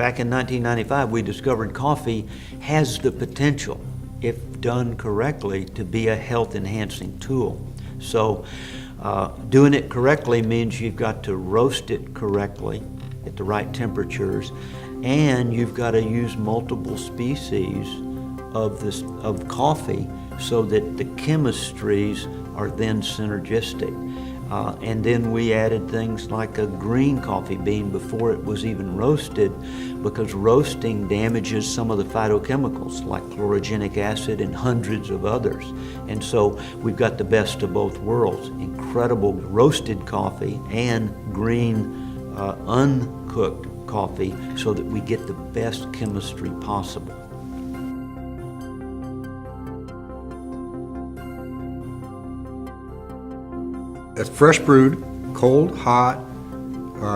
back in 1995, we discovered coffee has the potential, if done correctly, to be a health-enhancing tool. So doing it correctly means you've got to roast it correctly at the right temperatures, and you've got to use multiple species of coffee so that the chemistries are then synergistic. And then we added things like a green coffee bean before it was even roasted, because roasting damages some of the phytochemicals like chlorogenic acid and hundreds of others. And so we've got the best of both worlds: incredible roasted coffee and green uncooked coffee, so that we get the best chemistry possible. It's fresh brewed, cold, hot,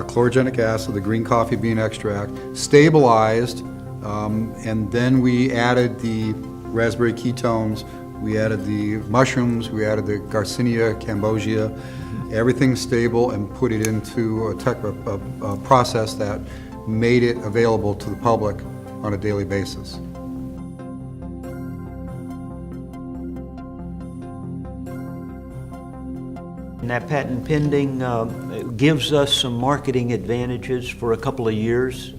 chlorogenic acid, the green coffee bean extract, stabilized, and then we added the raspberry ketones, we added the mushrooms, we added the Garcinia cambogia, everything stable, and put it into a process that made it available to the public on a daily basis. And that patent pending gives us some marketing advantages for a couple of years.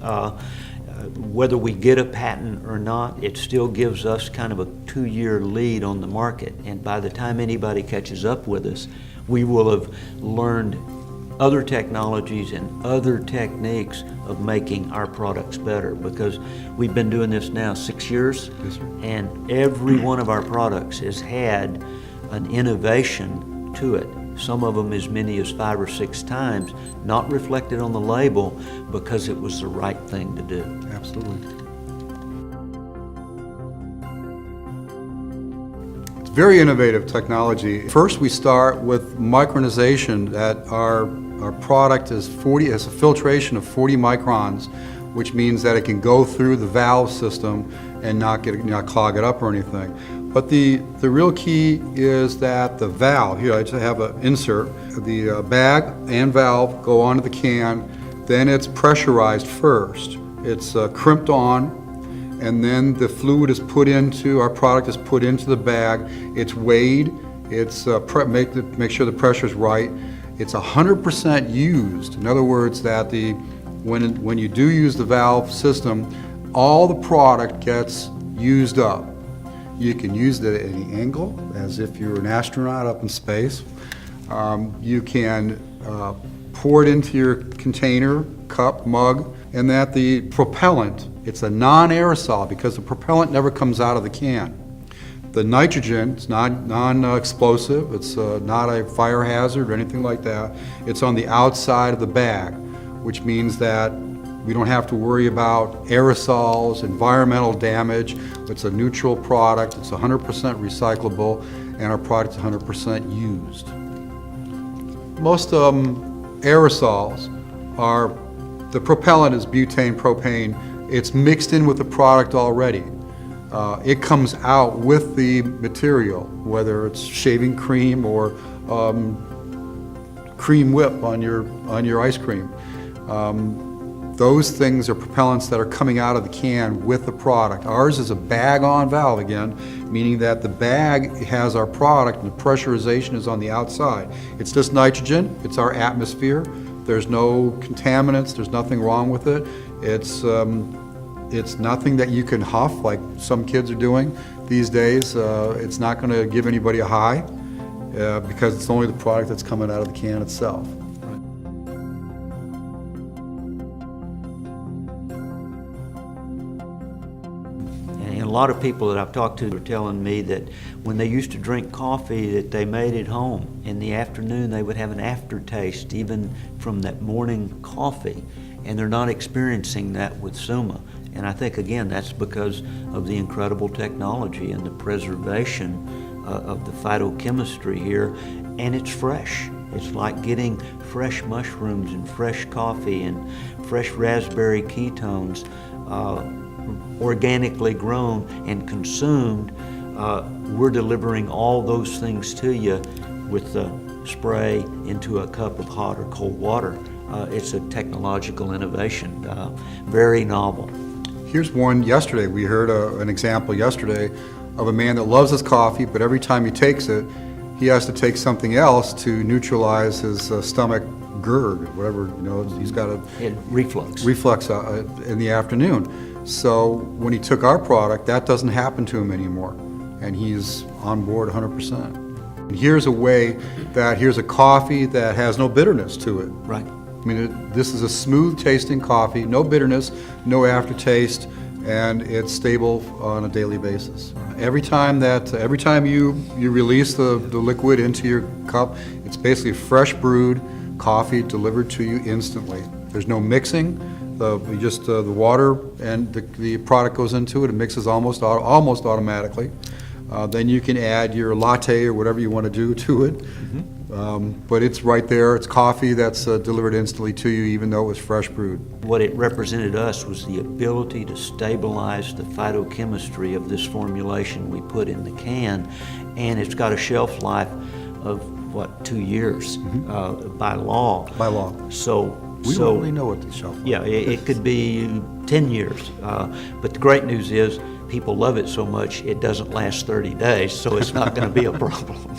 Whether we get a patent or not, it still gives us kind of a 2-year lead on the market. And by the time anybody catches up with us, we will have learned other technologies and other techniques of making our products better, because we've been doing this now 6 years. Yes, sir. And every one of our products has had an innovation to it. Some of them as many as 5 or 6 times, not reflected on the label, because it was the right thing to do. Absolutely. It's very innovative technology. First, we start with micronization. That our product has a filtration of 40 microns, which means that it can go through the valve system and not clog it up or anything. But the real key is that the valve, here I just have an insert, the bag and valve go onto the can, then it's pressurized first. It's crimped on, and then the fluid is put into, our product is put into the bag, it's weighed, it's make sure the pressure is right. It's 100% used. In other words, that when you do use the valve system, all the product gets used up. You can use it at any angle, as if you're an astronaut up in space. You can pour it into your container, cup, mug, and that the propellant, it's a non-aerosol, because the propellant never comes out of the can. The nitrogen, it's non-explosive, it's not a fire hazard or anything like that. It's on the outside of the bag, which means that we don't have to worry about aerosols, environmental damage. It's a neutral product, it's 100% recyclable, and our product's 100% used. Most aerosols are, the propellant is butane, propane. It's mixed in with the product already. It comes out with the material, whether it's shaving cream or cream whip on your ice cream. Those things are propellants that are coming out of the can with the product. Ours is a bag-on valve again, meaning that the bag has our product and the pressurization is on the outside. It's just nitrogen, it's our atmosphere. There's no contaminants, there's nothing wrong with it. It's nothing that you can huff like some kids are doing these days. It's not going to give anybody a high because it's only the product that's coming out of the can itself. A lot of people that I've talked to are telling me that when they used to drink coffee that they made at home, in the afternoon they would have an aftertaste even from that morning coffee, and they're not experiencing that with Summa. And I think, again, that's because of the incredible technology and the preservation of the phytochemistry here, and it's fresh. It's like getting fresh mushrooms and fresh coffee and fresh raspberry ketones, organically grown and consumed. We're delivering all those things to you with the spray into a cup of hot or cold water. It's a technological innovation, very novel. Here's one yesterday. We heard an example yesterday of a man that loves his coffee, but every time he takes it, he has to take something else to neutralize his stomach GERD, whatever, he's got a Reflux. in the afternoon. So when he took our product, that doesn't happen to him anymore, and he's on board 100%. And here's a coffee that has no bitterness to it. Right. I mean, this is a smooth tasting coffee, no bitterness, no aftertaste, and it's stable on a daily basis. Every time you release the liquid into your cup, it's basically fresh brewed coffee delivered to you instantly. There's no mixing. The water and the product goes into it. It mixes almost automatically. Then you can add your latte or whatever you want to do to it. But it's right there. It's coffee that's delivered instantly to you, even though it was fresh brewed. What it represented us was the ability to stabilize the phytochemistry of this formulation we put in the can, and it's got a shelf life of 2 years by law. By law. We don't really know what the shelf life is. Yeah, it could be 10 years. But the great news is people love it so much it doesn't last 30 days, so it's not going to be a problem.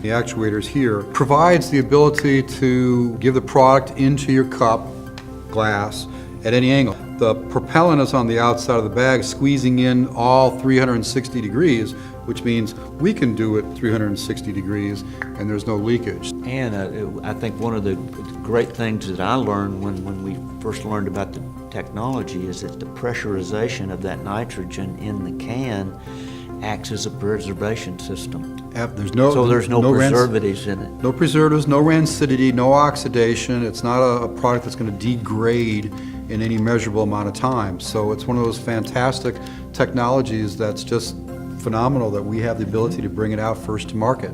The actuators here provides the ability to give the product into your cup, glass, at any angle. The propellant is on the outside of the bag, squeezing in all 360 degrees, which means we can do it 360 degrees and there's no leakage. And I think one of the great things that I learned when we first learned about the technology is that the pressurization of that nitrogen in the can acts as a preservation system. There's no preservatives in it. No preservatives, no rancidity, no oxidation. It's not a product that's going to degrade in any measurable amount of time. So it's one of those fantastic technologies that's just phenomenal that we have the ability to bring it out first to market.